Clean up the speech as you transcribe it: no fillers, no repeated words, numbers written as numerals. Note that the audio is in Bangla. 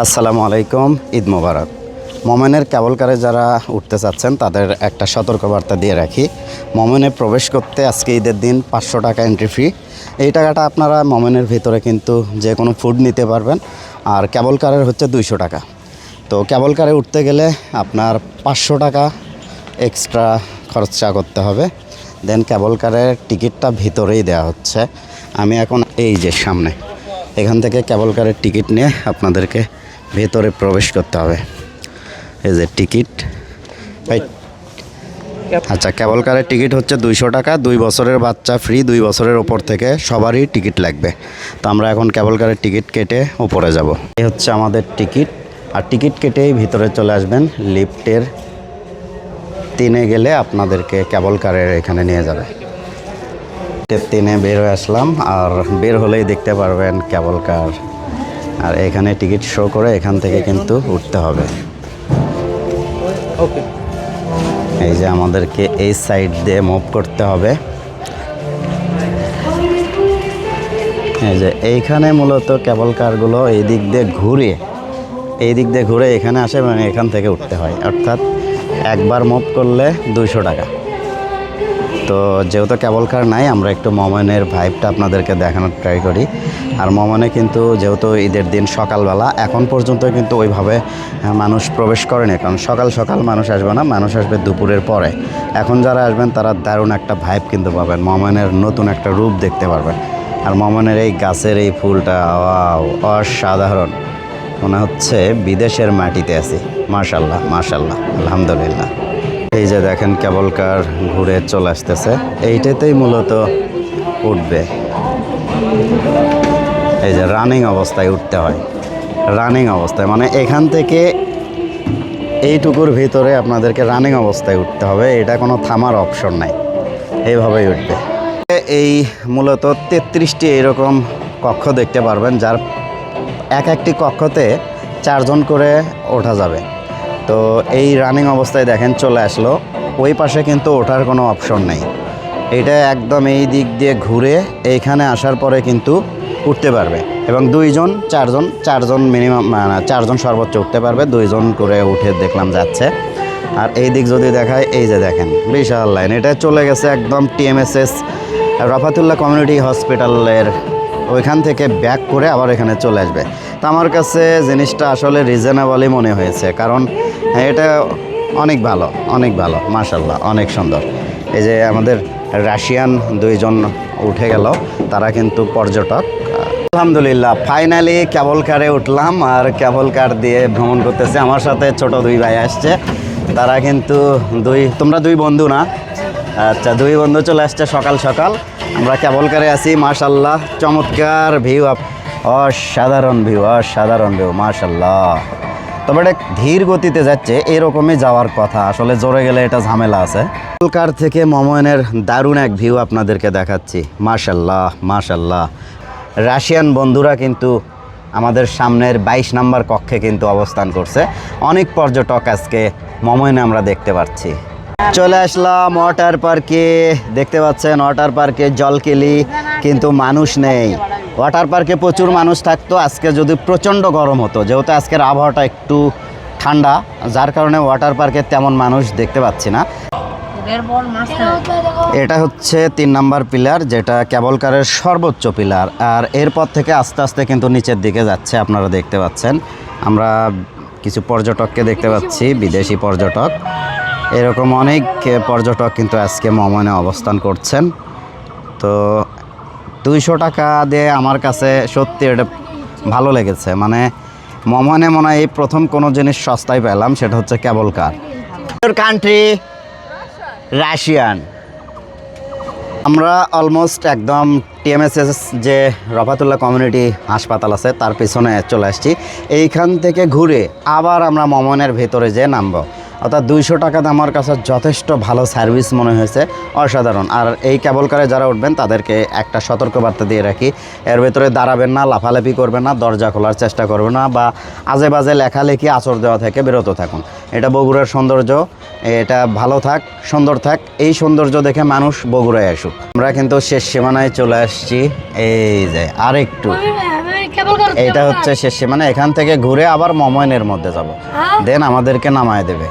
আসসালামু আলাইকুম, ঈদ মোবারক। মোমেনের কেবল কারে যারা উঠতে চাচ্ছেন তাদের একটা সতর্কবার্তা দিয়ে রাখি। মোমেনে প্রবেশ করতে আজকে ঈদের দিন 500 টাকা এন্ট্রি ফি। এই টাকাটা আপনারা মোমেনের ভিতরে কিন্তু যে কোনো ফুড নিতে পারবেন। আর কেবল কারের হচ্ছে 200 টাকা। তো কেবল কারে উঠতে গেলে আপনার 500 টাকা এক্সট্রা খরচা করতে হবে। দেন কেবল কারের টিকিটটা ভিতরেই দেওয়া হচ্ছে। আমি এখন এই যে সামনে এখান থেকে কেবল কারের টিকিট নিয়ে আপনাদেরকে ভেতরে প্রবেশ করতে হবে। এই যে টিকিট, আচ্ছা কেবল কারের টিকিট হচ্ছে 200 টাকা। 2 বছরের বাচ্চা ফ্রি, 2 বছরের ওপর থেকে সবারই টিকিট লাগবে। তো আমরা এখন কেবল কারের টিকিট কেটে উপরে যাব। এই হচ্ছে আমাদের টিকিট। আর টিকিট কেটেই ভিতরে চলে আসবেন। লিফটের 3-এ গেলে আপনাদেরকে কেবল কারের এখানে নিয়ে যাবে। 3-এ বের হয়ে আসলাম, আর বের হলেই দেখতে পারবেন কেবল কার। আর এখানে টিকিট শো করে এখান থেকে কিন্তু উঠতে হবে। ওকে, এই যে আমাদেরকে এই সাইড দিয়ে মুভ করতে হবে। এই যে এইখানে মূলত কেবল কারগুলো এই দিক দিয়ে ঘুরে এখানে আসে, মানে এখান থেকে উঠতে হয়। অর্থাৎ একবার মুভ করলে 200 টাকা। তো যেহেতু কেবল কার নাই, আমরা একটু মোমেনের ভাইবটা আপনাদেরকে দেখানোর ট্রাই করি। আর মোমেনে কিন্তু যেহেতু ঈদের দিন সকালবেলা, এখন পর্যন্ত কিন্তু ওইভাবে মানুষ প্রবেশ করেনি, কারণ সকাল সকাল মানুষ আসবে না, মানুষ আসবে দুপুরের পরে। এখন যারা আসবেন তারা দারুণ একটা ভাইব কিন্তু পাবেন, মোমেনের নতুন একটা রূপ দেখতে পারবেন। আর মোমেনের এই গাছের এই ফুলটা ওয়াও, অসাধারণ, মনে হচ্ছে বিদেশের মাটিতে আছি। মাশাল্লাহ মাশাল্লাহ, আলহামদুলিল্লাহ। এই যে দেখেন কেবল কার ঘুরে চলে আসতেছে, এইটাতেই মূলত উঠবে। এই যে রানিং অবস্থায় উঠতে হয়, রানিং অবস্থায়, মানে এখান থেকে এইটুকুর ভিতরে আপনাদেরকে রানিং অবস্থায় উঠতে হবে। এটা কোনো থামার অপশন নাই, এইভাবেই উঠবে। এই মূলত 33টি এইরকম কক্ষ দেখতে পারবেন, যার একটি কক্ষতে 4 জন করে ওঠা যাবে। তো এই রানিং অবস্থায় দেখেন চলে আসলো। ওই পাশে কিন্তু ওঠার কোনো অপশন নেই, এটা একদম এই দিক দিয়ে ঘুরে এইখানে আসার পরে কিন্তু উঠতে পারবে। এবং 2 জন 4 জন মিনিমাম, 4 জন সর্বোচ্চ উঠতে পারবে। 2 জন করে উঠে দেখলাম যাচ্ছে। আর এই দিক যদি দেখায়, এই যে দেখেন বিশাল লাইন, এটা চলে গেছে একদম TMSS রফাতুল্লাহ কমিউনিটি হসপিটালের ওইখান থেকে ব্যাক করে আবার এখানে চলে আসবে। তো আমার কাছে জিনিসটা আসলে রিজনেবলই মনে হয়েছে, কারণ এটা অনেক ভালো, অনেক ভালো, মাশাল্লাহ, অনেক সুন্দর। এই যে আমাদের রাশিয়ান 2 জন উঠে গেল, তারা কিন্তু পর্যটক। আলহামদুলিল্লাহ, ফাইনালি কেবল কারে উঠলাম, আর কেবল কার দিয়ে ভ্রমণ করতেছে। আমার সাথে ছোট 2 ভাই আসছে, তারা কিন্তু তোমরা 2 বন্ধু না? আচ্ছা, 2 বন্ধু চলে আসছে সকাল সকাল। আমরা কেবল কারে আছি, মাশাল্লাহ, চমৎকার ভিউ, অসাধারণ ভিউ, অসাধারণ ভিউ, মাশাল্লাহ। তবে এটা ধীর গতিতে যাচ্ছে, এরকমই যাওয়ার কথা, আসলে জোরে গেলে এটা ঝামেলা আছে। কেবল কার থেকে মোমেনের দারুণ এক ভিউ আপনাদেরকে দেখাচ্ছি, মাশাল্লাহ মাশাল্লাহ। রাশিয়ান বন্ধুরা কিন্তু আমাদের সামনের 22 নম্বর কক্ষে কিন্তু অবস্থান করছে। অনেক পর্যটক আজকে মোমেনে আমরা দেখতে পাচ্ছি। চলে আসলাম ওয়াটার পার্কে, দেখতে পাচ্ছেন ওয়াটার পার্কে জলকেলি, কিন্তু মানুষ নেই। ওয়াটার পার্কে প্রচুর মানুষ থাকতো, আজকে যদি প্রচণ্ড গরম হতো, যেহেতু আজকের আবহাওয়াটা একটু ঠান্ডা, যার কারণে ওয়াটার পার্কে তেমন মানুষ দেখতে পাচ্ছি না। এটা হচ্ছে 3 নম্বর পিলার, যেটা কেবল কারের সর্বোচ্চ পিলার। আর এরপর থেকে আস্তে আস্তে কিন্তু নিচের দিকে যাচ্ছে, আপনারা দেখতে পাচ্ছেন। আমরা কিছু পর্যটককে দেখতে পাচ্ছি, বিদেশি পর্যটক। এরকম অনেক পর্যটক কিন্তু আজকে মোমেনে অবস্থান করছেন। তো 200 টাকা দিয়ে আমার কাছে সত্যি এটা ভালো লেগেছে, মানে মোমেনে মনে হয় এই প্রথম কোনো জিনিস সস্তায় পেলাম, সেটা হচ্ছে কেবল কার। Country Russian. আমরা অলমোস্ট একদম TMSS যে রফাতুল্লাহ কমিউনিটি হাসপাতাল আছে তার পিছনে চলে আসছি। এইখান থেকে ঘুরে আবার আমরা মোমেনের ভেতরে যেয়ে নামবো। অর্থাৎ 200 টাকা আমার কাছে যথেষ্ট ভালো সার্ভিস মনে হয়েছে, অসাধারণ। আর এই কেবল কারে যারা উঠবেন তাদেরকে একটা সতর্কবার্তা দিয়ে রাখি, এর ভেতরে দাঁড়াবেন না, লাফালাফি করবেন না, দরজা খোলার চেষ্টা করবেন না, বা আজে বাজে লেখালেখি আঁচড় দেওয়া থেকে বিরত থাকুন। এটা বগুড়ার সৌন্দর্য, এটা ভালো থাক, সুন্দর থাক, এই সৌন্দর্য দেখে মানুষ বগুড়ায় আসুক। আমরা কিন্তু শেষ সীমানায় চলে আসছি। এই যে আরেকটু কেবল করতে এটা হচ্ছে শেষে, মানে এখান থেকে ঘুরে আবার মময়নের মধ্যে যাব, হ্যাঁ? দেন আমাদেরকে নামায় দেবে।